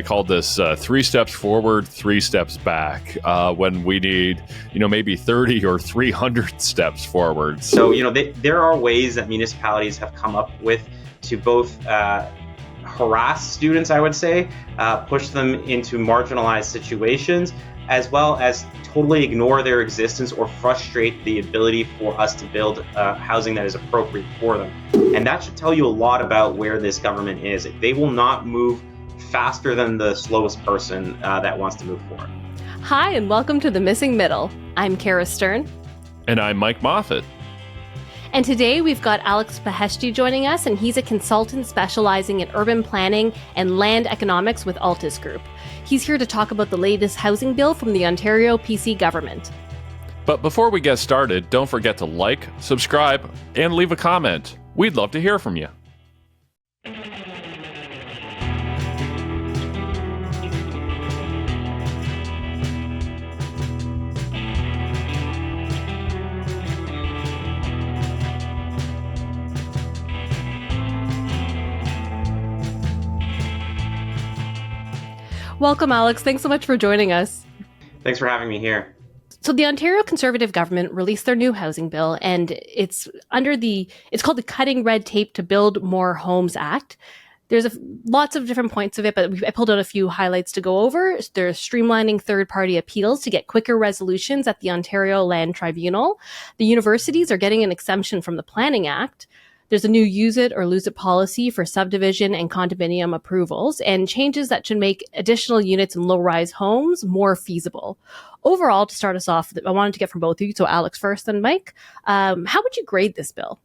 I called this 3 steps forward, 3 steps back, when we need, maybe 30 or 300 steps forward. So, there are ways that municipalities have come up with to both harass students, I would say, push them into marginalized situations, as well as totally ignore their existence or frustrate the ability for us to build housing that is appropriate for them. And that should tell you a lot about where this government is. They will not move faster than the slowest person that wants to move forward. Hi, and welcome to The Missing Middle. I'm Cara Stern. And I'm Mike Moffatt. And today we've got Alex Beheshti joining us, and he's a consultant specializing in urban planning and land economics with Altus Group. He's here to talk about the latest housing bill from the Ontario PC government. But before we get started, don't forget to like, subscribe, and leave a comment. We'd love to hear from you. Welcome, Alex. Thanks so much for joining us. Thanks for having me here. So the Ontario Conservative government released their new housing bill, and it's called the Cutting Red Tape to Build More Homes Act. There's lots of different points of it, but I pulled out a few highlights to go over. There's streamlining third-party appeals to get quicker resolutions at the Ontario Land Tribunal. The universities are getting an exemption from the Planning Act. There's a new use it or lose it policy for subdivision and condominium approvals, and changes that should make additional units in low-rise homes more feasible. Overall, to start us off, I wanted to get from both of you, so Alex first, then Mike. How would you grade this bill?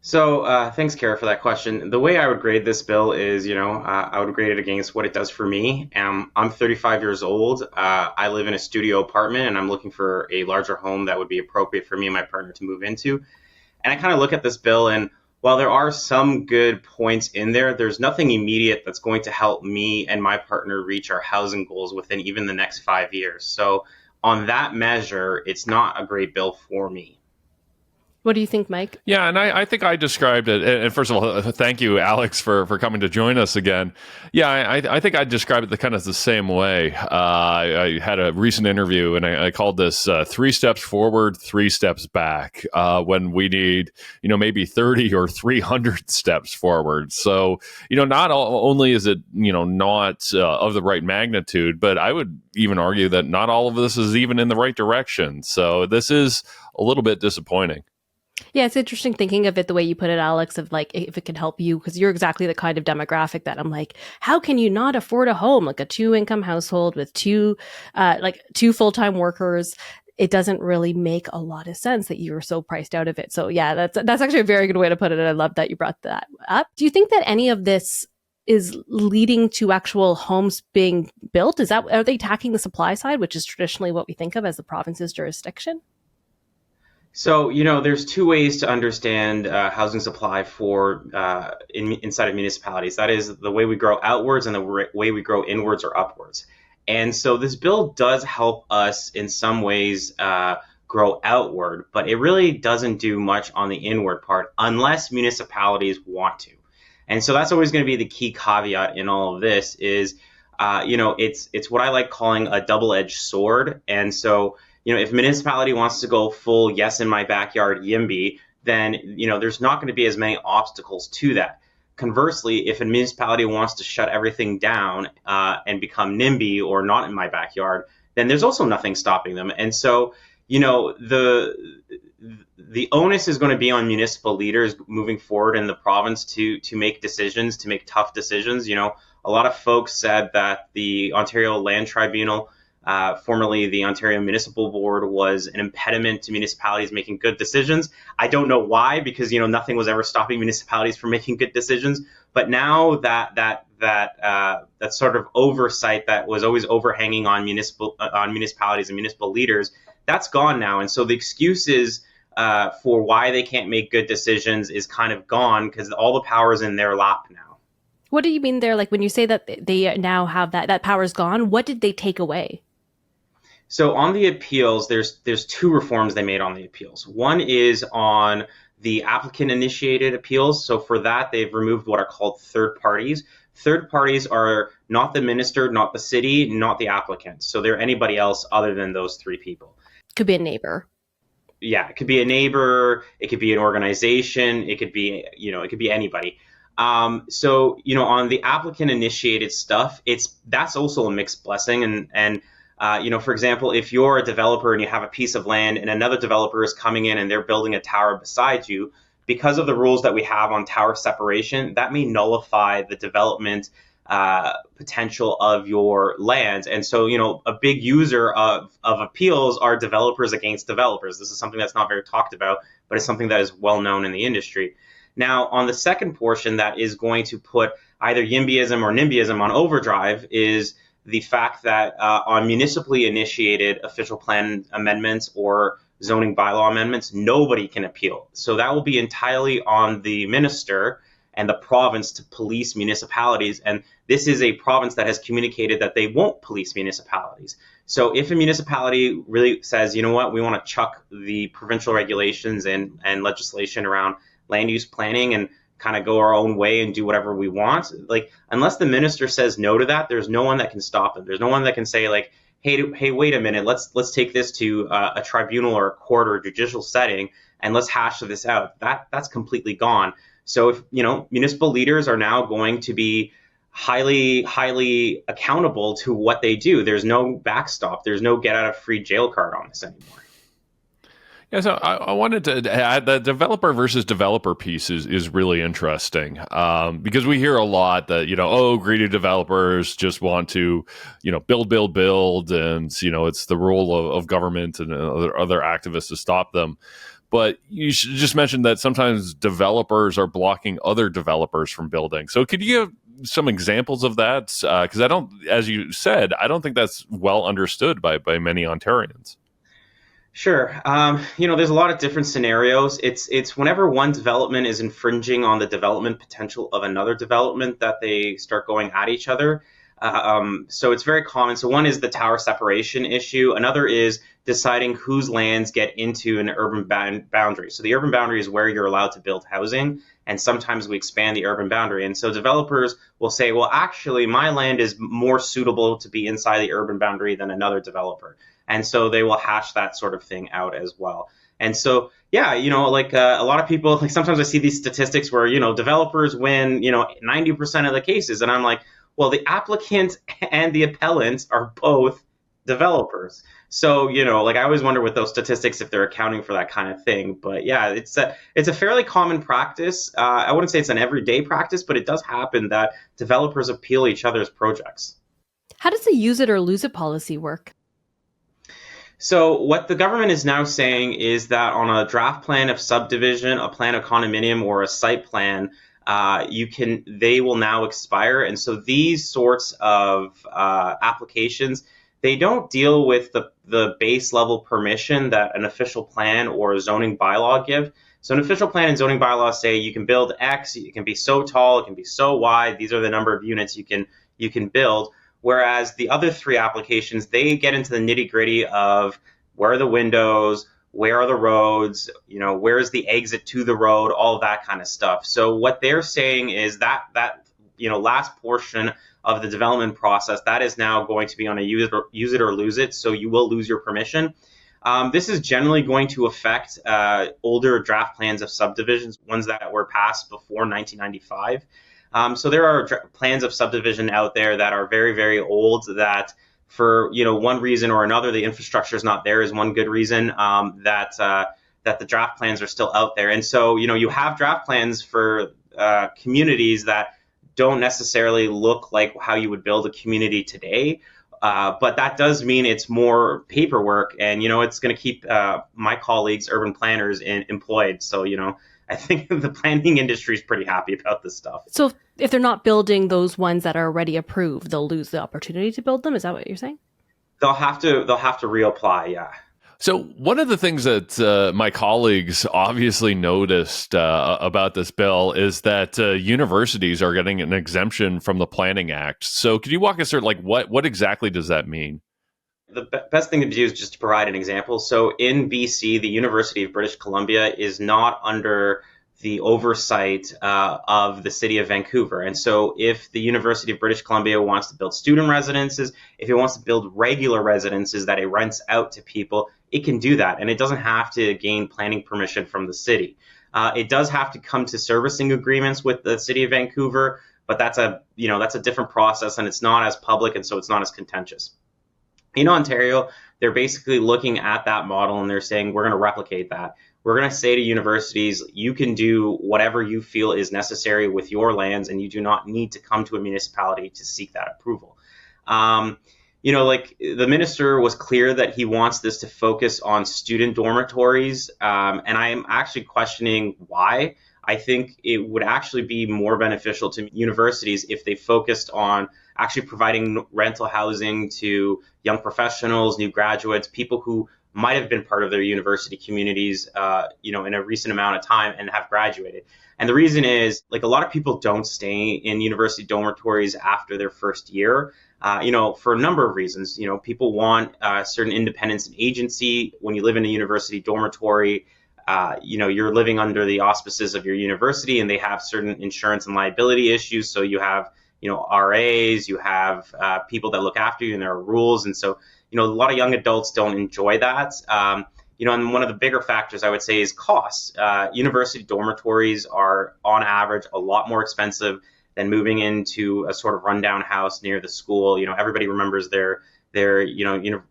So thanks, Cara, for that question. The way I would grade this bill is, I would grade it against what it does for me. I'm 35 years old. I live in a studio apartment, and I'm looking for a larger home that would be appropriate for me and my partner to move into. And I kind of look at this bill, and while there are some good points in there, there's nothing immediate that's going to help me and my partner reach our housing goals within even the next 5 years. So on that measure, it's not a great bill for me. What do you think, Mike? Yeah, and I think I described it, and first of all, thank you, Alex, for coming to join us again. Yeah, I think I described it kind of the same way. I had a recent interview, and I called this 3 steps forward, 3 steps back, when we need, maybe 30 or 300 steps forward. So, not only is it, not of the right magnitude, but I would even argue that not all of this is even in the right direction. So this is a little bit disappointing. Yeah, it's interesting thinking of it the way you put it, Alex, of like, if it can help you, because you're exactly the kind of demographic that I'm like, how can you not afford a home? Like a 2-income household with two full-time workers. It doesn't really make a lot of sense that you're so priced out of it. So yeah, that's actually a very good way to put it. And I love that you brought that up. Do you think that any of this is leading to actual homes being built? Are they attacking the supply side, which is traditionally what we think of as the province's jurisdiction? So, there's 2 ways to understand housing supply for inside of municipalities. That is the way we grow outwards and the way we grow inwards or upwards. And so this bill does help us in some ways grow outward, but it really doesn't do much on the inward part unless municipalities want to. And so that's always going to be the key caveat in all of this is, it's what I like calling a double-edged sword. And so if a municipality wants to go full yes in my backyard YIMBY, then, there's not going to be as many obstacles to that. Conversely, if a municipality wants to shut everything down and become NIMBY or not in my backyard, then there's also nothing stopping them. And so, the onus is going to be on municipal leaders moving forward in the province to make decisions, to make tough decisions. A lot of folks said that the Ontario Land Tribunal, formerly the Ontario Municipal Board, was an impediment to municipalities making good decisions. I don't know why, because nothing was ever stopping municipalities from making good decisions. But now that sort of oversight that was always overhanging on municipalities and municipal leaders, that's gone now. And so the excuses for why they can't make good decisions is kind of gone because all the power is in their lap now. What do you mean there? Like when you say that they now have that power's gone, what did they take away? So on the appeals, there's 2 reforms they made on the appeals. One is on the applicant-initiated appeals. So for that, they've removed what are called third parties. Third parties are not the minister, not the city, not the applicant. So they're anybody else other than those three people. Could be a neighbor. Yeah, it could be a neighbor, it could be an organization, it could be, it could be anybody. So, on the applicant initiated stuff, that's also a mixed blessing. And for example, if you're a developer and you have a piece of land and another developer is coming in and they're building a tower beside you, because of the rules that we have on tower separation, that may nullify the development potential of your land. And so, a big user of appeals are developers against developers. This is something that's not very talked about, but it's something that is well known in the industry. Now, on the second portion that is going to put either YIMBYism or NIMBYism on overdrive is the fact that on municipally initiated official plan amendments or zoning bylaw amendments, nobody can appeal. So that will be entirely on the minister and the province to police municipalities. And this is a province that has communicated that they won't police municipalities. So if a municipality really says, you know what, we want to chuck the provincial regulations and legislation around land use planning and kind of go our own way and do whatever we want, like, unless the minister says no to that, there's no one that can stop it. There's no one that can say, like, hey, wait a minute, let's take this to a tribunal or a court or a judicial setting and let's hash this out. That's completely gone. So if, municipal leaders are now going to be highly accountable to what they do. There's no backstop. There's no get out of free jail card on this anymore. Yeah, so I wanted to add the developer versus developer piece is really interesting because we hear a lot that, greedy developers just want to, build, and, it's the role of government and other activists to stop them. But you just mentioned that sometimes developers are blocking other developers from building. So could you give some examples of that? Because as you said, I don't think that's well understood by many Ontarians. Sure. There's a lot of different scenarios. It's whenever one development is infringing on the development potential of another development that they start going at each other. So it's very common. So one is the tower separation issue. Another is deciding whose lands get into an urban boundary. So the urban boundary is where you're allowed to build housing. And sometimes we expand the urban boundary. And so developers will say, well, actually, my land is more suitable to be inside the urban boundary than another developer. And so they will hash that sort of thing out as well. And so, yeah, a lot of people, like sometimes I see these statistics where, developers win, 90% of the cases. And I'm like, well, the applicant and the appellant are both developers. So, I always wonder with those statistics if they're accounting for that kind of thing. But yeah, it's a fairly common practice. I wouldn't say it's an everyday practice, but it does happen that developers appeal each other's projects. How does the use it or lose it policy work? So what the government is now saying is that on a draft plan of subdivision, a plan of condominium, or a site plan, they will now expire. And so these sorts of applications, they don't deal with the base level permission that an official plan or a zoning bylaw give. So an official plan and zoning bylaws say you can build X, it can be so tall, it can be so wide, these are the number of units you can build. Whereas the other three applications, they get into the nitty gritty of where are the windows, where are the roads, where is the exit to the road, all of that kind of stuff. So what they're saying is that last portion of the development process, that is now going to be on a use it or lose it. So you will lose your permission. This is generally going to affect older draft plans of subdivisions, ones that were passed before 1995. So there are plans of subdivision out there that are very, very old that for, one reason or another, the infrastructure is not there is one good reason that the draft plans are still out there. And so, you have draft plans for communities that don't necessarily look like how you would build a community today. But that does mean it's more paperwork and, it's going to keep my colleagues, urban planners, employed. So, I think the planning industry is pretty happy about this stuff. So if they're not building those ones that are already approved, they'll lose the opportunity to build them. Is that what you're saying? They'll have to reapply. Yeah. So one of the things that my colleagues obviously noticed about this bill is that universities are getting an exemption from the Planning Act. So could you walk us through, what exactly does that mean? The best thing to do is just to provide an example. So in BC, the University of British Columbia is not under the oversight of the city of Vancouver. And so if the University of British Columbia wants to build student residences, if it wants to build regular residences that it rents out to people, it can do that. And it doesn't have to gain planning permission from the city. It does have to come to servicing agreements with the city of Vancouver, but that's a different process, and it's not as public, and so it's not as contentious. In Ontario, they're basically looking at that model and they're saying, we're going to replicate that. We're going to say to universities, you can do whatever you feel is necessary with your lands, and you do not need to come to a municipality to seek that approval. Like the minister was clear that he wants this to focus on student dormitories, and I am actually questioning why. I think it would actually be more beneficial to universities if they focused on actually providing rental housing to young professionals, new graduates, people who might have been part of their university communities, in a recent amount of time and have graduated. And the reason is, like, a lot of people don't stay in university dormitories after their first year, for a number of reasons. People want certain independence and agency. When you live in a university dormitory, you're living under the auspices of your university, and they have certain insurance and liability issues. So you have, RAs, you have people that look after you, and there are rules. And so, a lot of young adults don't enjoy that. And one of the bigger factors I would say is costs. University dormitories are on average a lot more expensive than moving into a sort of rundown house near the school. Everybody remembers their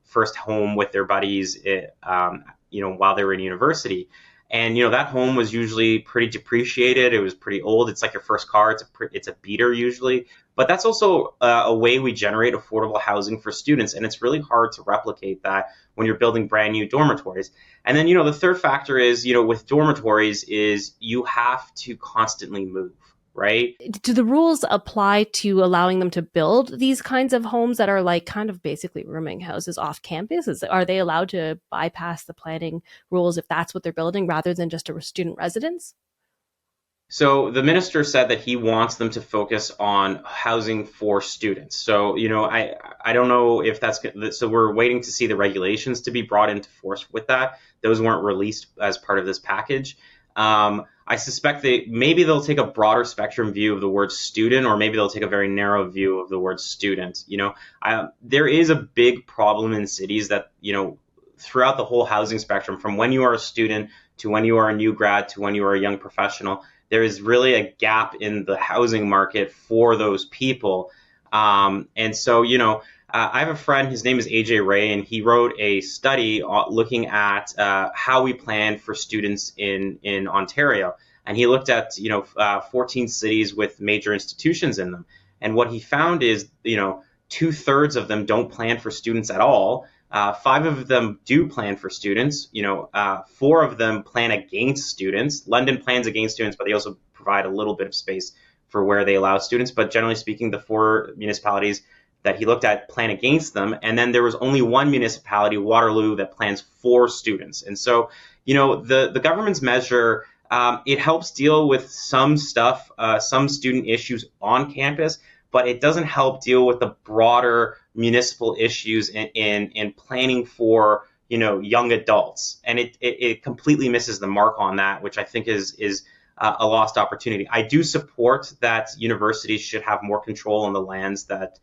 first home with their buddies, while they were in university. And, that home was usually pretty depreciated. It was pretty old. It's like your first car. It's a beater usually. But that's also a way we generate affordable housing for students. And it's really hard to replicate that when you're building brand new dormitories. And then, the third factor is, with dormitories is you have to constantly move. Right? Do the rules apply to allowing them to build these kinds of homes that are like kind of basically rooming houses off campus? Are they allowed to bypass the planning rules if that's what they're building rather than just a student residence? So the minister said that he wants them to focus on housing for students. So, I don't know if that's good. So we're waiting to see the regulations to be brought into force with that. Those weren't released as part of this package. I suspect maybe they'll take a broader spectrum view of the word student, or maybe they'll take a very narrow view of the word student. There is a big problem in cities that, throughout the whole housing spectrum, from when you are a student to when you are a new grad to when you are a young professional, there is really a gap in the housing market for those people. And so, I have a friend, his name is AJ Ray, and he wrote a study looking at how we plan for students in Ontario. And he looked at, 14 cities with major institutions in them. And what he found is, 2/3 of them don't plan for students at all. 5 of them do plan for students. 4 of them plan against students. London plans against students, but they also provide a little bit of space for where they allow students. But generally speaking, the 4 municipalities that he looked at plan against them. And then there was only one municipality, Waterloo, that plans for students. And so, the government's measure, it helps deal with some stuff, some student issues on campus, but it doesn't help deal with the broader municipal issues in planning for, young adults. And it completely misses the mark on that, which I think is a lost opportunity. I do support that universities should have more control on the lands that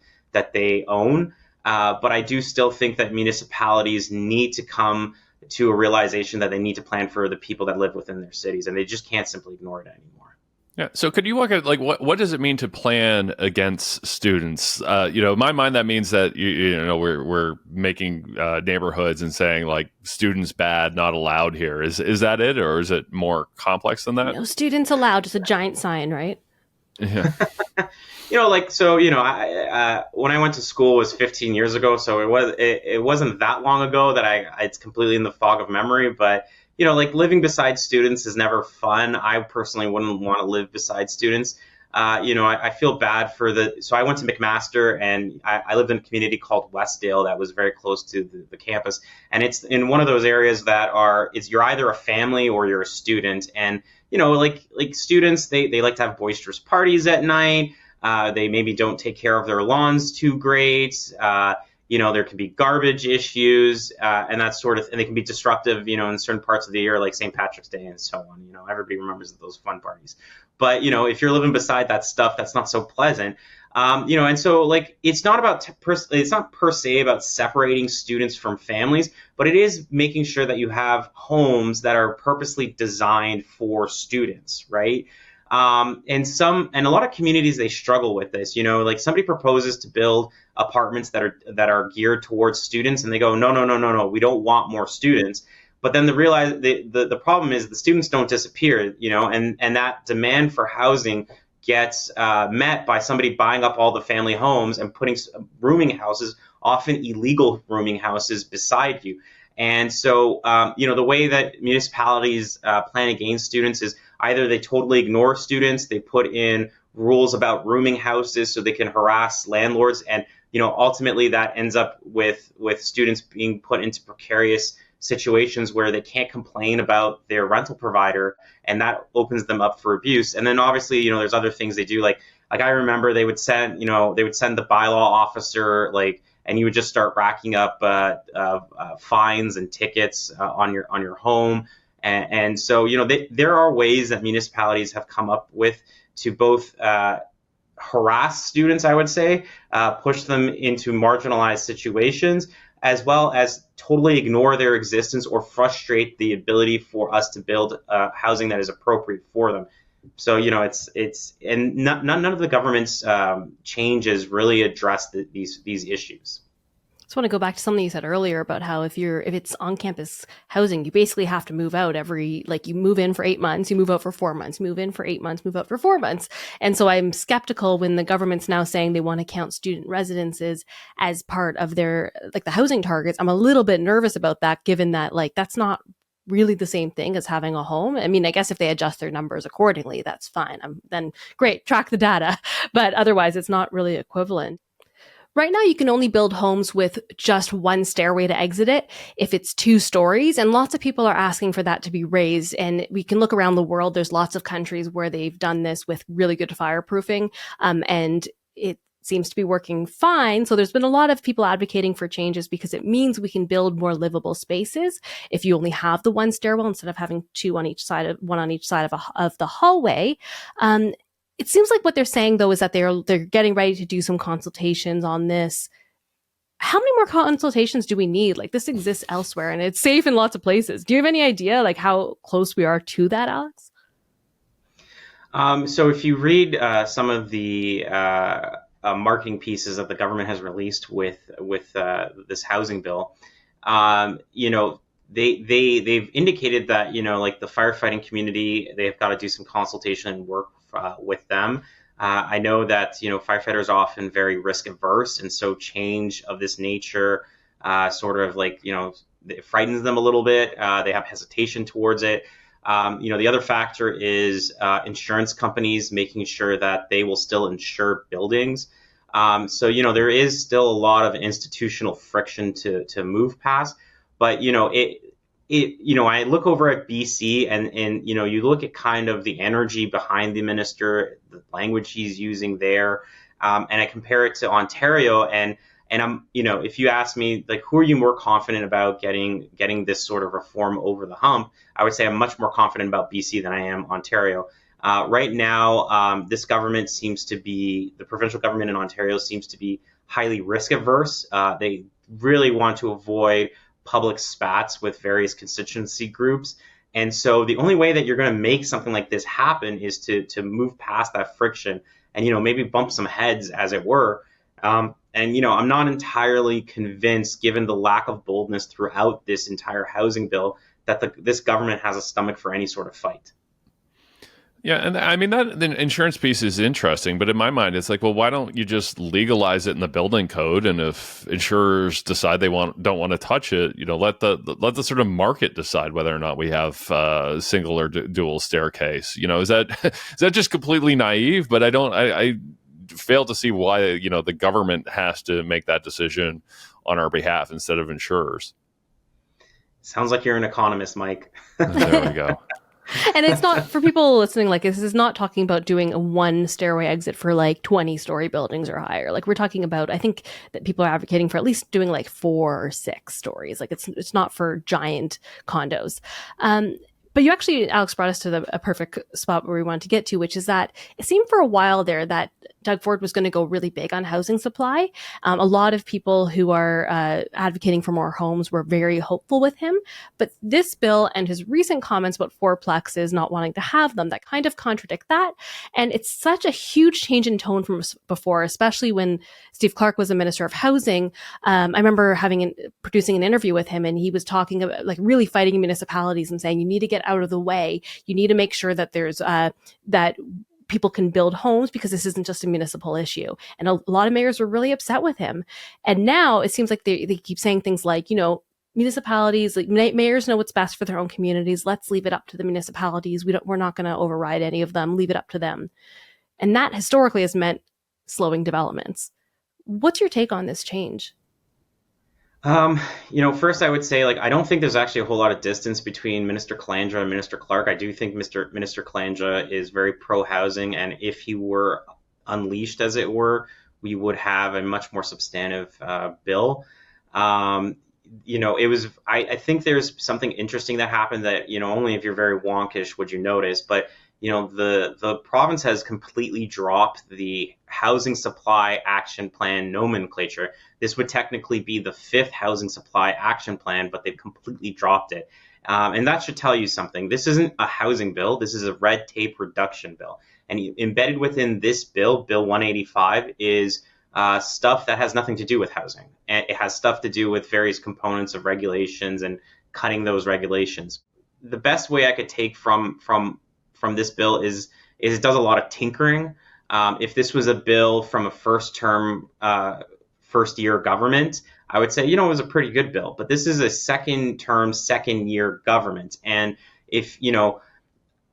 they own. But I do still think that municipalities need to come to a realization that they need to plan for the people that live within their cities, and they just can't simply ignore it anymore. Yeah. So could you walk at what does it mean to plan against students? In my mind, that means that we're making neighborhoods and saying like students bad, not allowed here. Is that it, or is it more complex than that? No students allowed. Just a giant sign, right? Yeah. When I went to school was 15 years ago, so it wasn't that long ago that it's completely in the fog of memory. But living beside students is never fun. I personally wouldn't want to live beside students. I feel bad so I went to McMaster, and I lived in a community called Westdale that was very close to the campus, and it's in one of those areas that you're either a family or you're a student, and like students, they like to have boisterous parties at night. They maybe don't take care of their lawns too great. There can be garbage issues and that sort of, and they can be disruptive, in certain parts of the year, like St. Patrick's Day and so on. Everybody remembers those fun parties. But, if you're living beside that stuff, that's not so pleasant. And so like it's not about it's not per se about separating students from families, but it is making sure that you have homes that are purposely designed for students, right? And a lot of communities, they struggle with this. Like somebody proposes to build apartments that are geared towards students, and they go, no, we don't want more students. But then the problem is the students don't disappear, and that demand for housing gets met by somebody buying up all the family homes and putting rooming houses, often illegal rooming houses, beside you. And so, the way that municipalities plan against students is either they totally ignore students, they put in rules about rooming houses so they can harass landlords, and ultimately that ends up with students being put into precarious situations where they can't complain about their rental provider, and that opens them up for abuse. And then obviously, there's other things they do, like I remember they would send the bylaw officer, and you would just start racking up fines and tickets on your home. And so, there are ways that municipalities have come up with to both harass students, I would say, push them into marginalized situations, as well as totally ignore their existence or frustrate the ability for us to build housing that is appropriate for them. So, and none of the government's changes really address these issues. I just want to go back to something you said earlier about how if it's on-campus housing, you basically have to move out you move in for 8 months, you move out for 4 months, move in for 8 months, move out for 4 months. And so I'm skeptical when the government's now saying they want to count student residences as part of their, the housing targets. I'm a little bit nervous about that, given that, that's not really the same thing as having a home. I mean, I guess if they adjust their numbers accordingly, that's fine. Then great, track the data. But otherwise, it's not really equivalent. Right now, you can only build homes with just one stairway to exit it if it's 2 stories. And lots of people are asking for that to be raised. And we can look around the world. There's lots of countries where they've done this with really good fireproofing. And it seems to be working fine. So there's been a lot of people advocating for changes because it means we can build more livable spaces if you only have the one stairwell instead of having one on each side of the hallway. It seems like what they're saying, though, is that they're getting ready to do some consultations on this. How many more consultations do we need? This exists elsewhere, and it's safe in lots of places. Do you have any idea, how close we are to that, Alex? So if you read some of the marketing pieces that the government has released with this housing bill, they've indicated that the firefighting community, they've got to do some consultation and work with them. I know that firefighters are often very risk averse, and so change of this nature it frightens them a little bit. They have hesitation towards it. The other factor is insurance companies making sure that they will still insure buildings. So there is still a lot of institutional friction to move past, but I look over at BC and you look at kind of the energy behind the minister, the language he's using there, and I compare it to Ontario, and I'm, if you ask me, who are you more confident about getting this sort of reform over the hump, I would say I'm much more confident about BC than I am Ontario. Right now, this government the provincial government in Ontario seems to be highly risk averse. They really want to avoid public spats with various constituency groups. And so the only way that you're going to make something like this happen is to move past that friction and, maybe bump some heads, as it were. I'm not entirely convinced, given the lack of boldness throughout this entire housing bill, that this government has a stomach for any sort of fight. Yeah, and I mean, that the insurance piece is interesting, but in my mind, it's why don't you just legalize it in the building code? And if insurers decide they don't want to touch it, let the sort of market decide whether or not we have single or dual staircase. Is that just completely naive? But I fail to see why the government has to make that decision on our behalf instead of insurers. Sounds like you're an economist, Mike. There we go. And it's not, for people listening, like, this is not talking about doing a one stairway exit for like 20-story buildings or higher. Like, we're talking about, I think that people are advocating for at least doing like 4 or 6 stories. Like, it's not for giant condos. But you actually, Alex, brought us to a perfect spot where we wanted to get to, which is that it seemed for a while there that Doug Ford was going to go really big on housing supply. A lot of people who are advocating for more homes were very hopeful with him. But this bill and his recent comments about fourplexes not wanting to have them, that kind of contradict that. And it's such a huge change in tone from before, especially when Steve Clark was the Minister of Housing. I remember producing an interview with him, and he was talking about, like, really fighting municipalities and saying, you need to get out of the way. You need to make sure that there's that people can build homes, because this isn't just a municipal issue. And a lot of mayors were really upset with him. And now it seems like they keep saying things like, municipalities, like, mayors know what's best for their own communities. Let's leave it up to the municipalities. We're not going to override any of them. Leave it up to them. And that historically has meant slowing developments. What's your take on this change? First I would say, like, I don't think there's actually a whole lot of distance between Minister Calandra and Minister Clark. I do think Minister Calandra is very pro-housing, and if he were unleashed, as it were, we would have a much more substantive bill. I think there's something interesting that happened that, only if you're very wonkish would you notice, but the province has completely dropped the housing supply action plan nomenclature. This would technically be the 5th housing supply action plan, but they've completely dropped it. And that should tell you something. This isn't a housing bill. This is a red tape reduction bill. And embedded within this bill, Bill 185, is stuff that has nothing to do with housing. And it has stuff to do with various components of regulations and cutting those regulations. The best way I could take from this bill is it does a lot of tinkering. If this was a bill from a first-year government, I would say, it was a pretty good bill. But this is a second-term, second-year government. And if,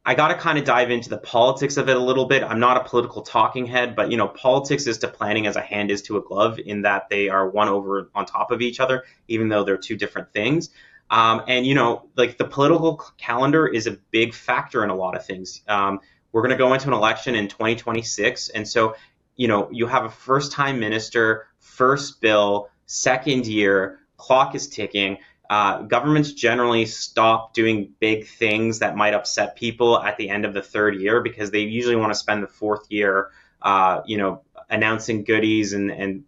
I got to kind of dive into the politics of it a little bit. I'm not a political talking head, but, politics is to planning as a hand is to a glove, in that they are one over on top of each other, even though they're two different things. Like, the political calendar is a big factor in a lot of things. We're going to go into an election in 2026. And so, you have a first-time minister, first bill, second year, clock is ticking. Governments generally stop doing big things that might upset people at the end of the third year, because they usually want to spend the fourth year, announcing goodies and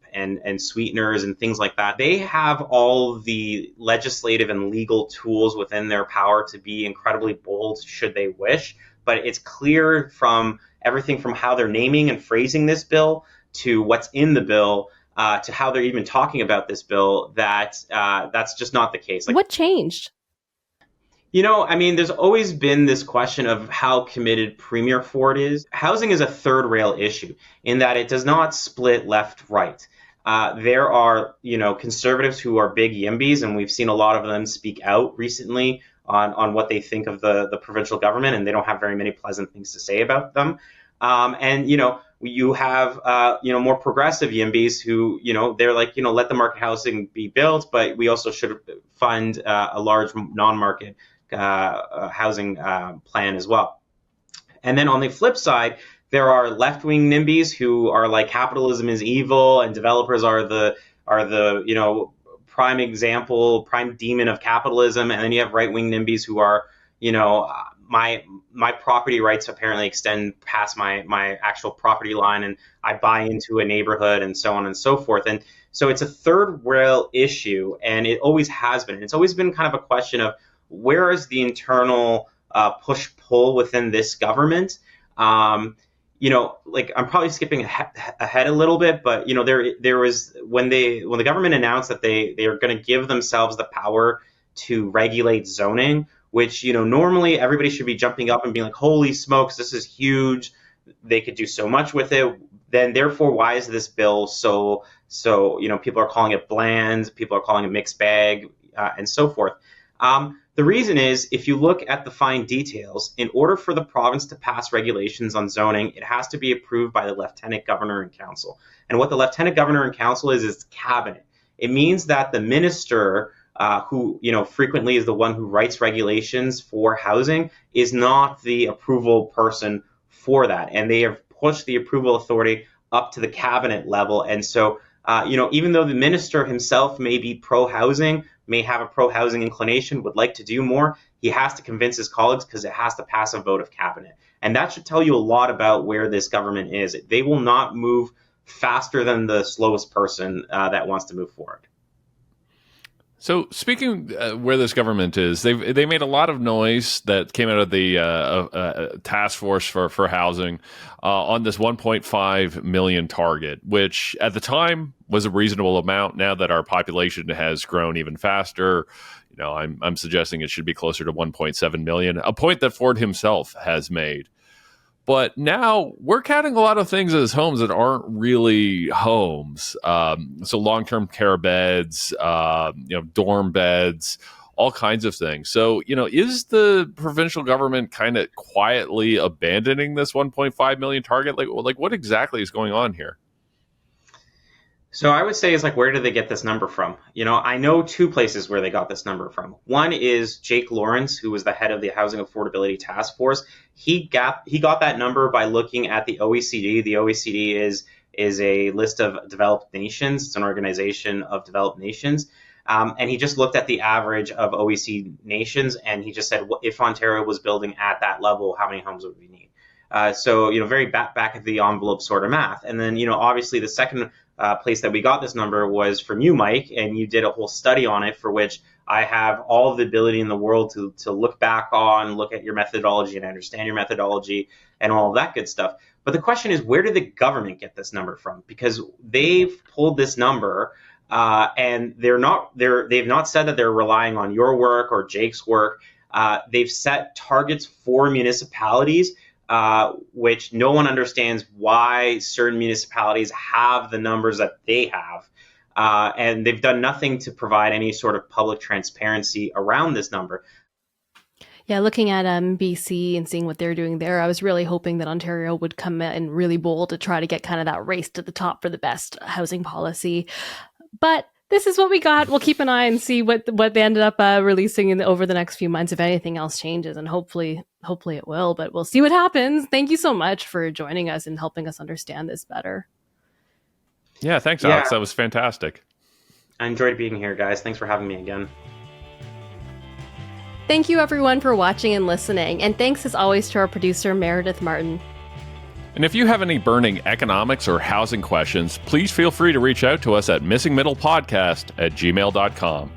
sweeteners and things like that. They have all the legislative and legal tools within their power to be incredibly bold should they wish. But it's clear from everything from how they're naming and phrasing this bill to what's in the bill to how they're even talking about this bill that that's just not the case. Like, what changed? There's always been this question of how committed Premier Ford is. Housing is a third rail issue in that it does not split left-right. There are, conservatives who are big YIMBYs, and we've seen a lot of them speak out recently on what they think of the provincial government, and they don't have very many pleasant things to say about them. You have, more progressive YIMBYs who, they're like, let the market housing be built, but we also should fund a large non-market housing plan as well. And then on the flip side, there are left-wing NIMBYs who are like, capitalism is evil and developers are the prime example, prime demon of capitalism. And then you have right-wing NIMBYs who are, my property rights apparently extend past my actual property line, and I buy into a neighborhood, and so on and so forth. And so it's a third rail issue, and it always has been. It's always been kind of a question of, where is the internal push-pull within this government? I'm probably skipping ahead a little bit, but there was when the government announced that they are going to give themselves the power to regulate zoning, which normally everybody should be jumping up and being like, holy smokes, this is huge. They could do so much with it. Then therefore, why is this bill so people are calling it bland, people are calling it mixed bag, and so forth. The reason is, if you look at the fine details, in order for the province to pass regulations on zoning, it has to be approved by the Lieutenant Governor and Council. And what the Lieutenant Governor and Council is cabinet. It means that the minister who frequently is the one who writes regulations for housing, is not the approval person for that, and they have pushed the approval authority up to the cabinet level. And so, even though the minister himself may be pro-housing, may have a pro-housing inclination, would like to do more, he has to convince his colleagues because it has to pass a vote of cabinet. And that should tell you a lot about where this government is. They will not move faster than the slowest person that wants to move forward. So speaking where this government is, they made a lot of noise that came out of the task force for housing on this 1.5 million target, which at the time was a reasonable amount. Now that our population has grown even faster, I'm suggesting it should be closer to 1.7 million, a point that Ford himself has made. But now we're counting a lot of things as homes that aren't really homes. So long-term care beds, dorm beds, all kinds of things. So, is the provincial government kind of quietly abandoning this 1.5 million target? Like what exactly is going on here? So I would say where did they get this number from? I know two places where they got this number from. One is Jake Lawrence, who was the head of the Housing Affordability Task Force. He got that number by looking at the OECD. The OECD is a list of developed nations. It's an organization of developed nations. And he just looked at the average of OECD nations, and he just said, if Ontario was building at that level, how many homes would we need? So, very back of the envelope sort of math. And then, obviously the second place that we got this number was from you, Mike, and you did a whole study on it, for which I have all of the ability in the world to look back on, look at your methodology and understand your methodology and all of that good stuff. But the question is, where did the government get this number from? Because they've pulled this number and they've not said that they're relying on your work or Jake's work. They've set targets for municipalities, which no one understands why certain municipalities have the numbers that they have. And they've done nothing to provide any sort of public transparency around this number. Yeah, looking at BC and seeing what they're doing there, I was really hoping that Ontario would come in really bold to try to get kind of that race to the top for the best housing policy. But this is what we got. We'll keep an eye and see what they ended up releasing over the next few months, if anything else changes, and hopefully it will, but we'll see what happens. Thank you so much for joining us and helping us understand this better. Yeah, thanks, Alex. That was fantastic. I enjoyed being here, guys. Thanks for having me again. Thank you, everyone, for watching and listening, and thanks as always to our producer, Meredith Martin. And if you have any burning economics or housing questions, please feel free to reach out to us at missingmiddlepodcast@gmail.com.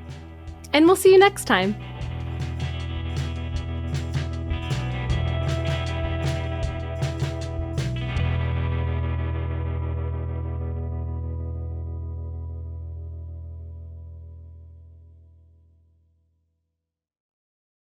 And we'll see you next time.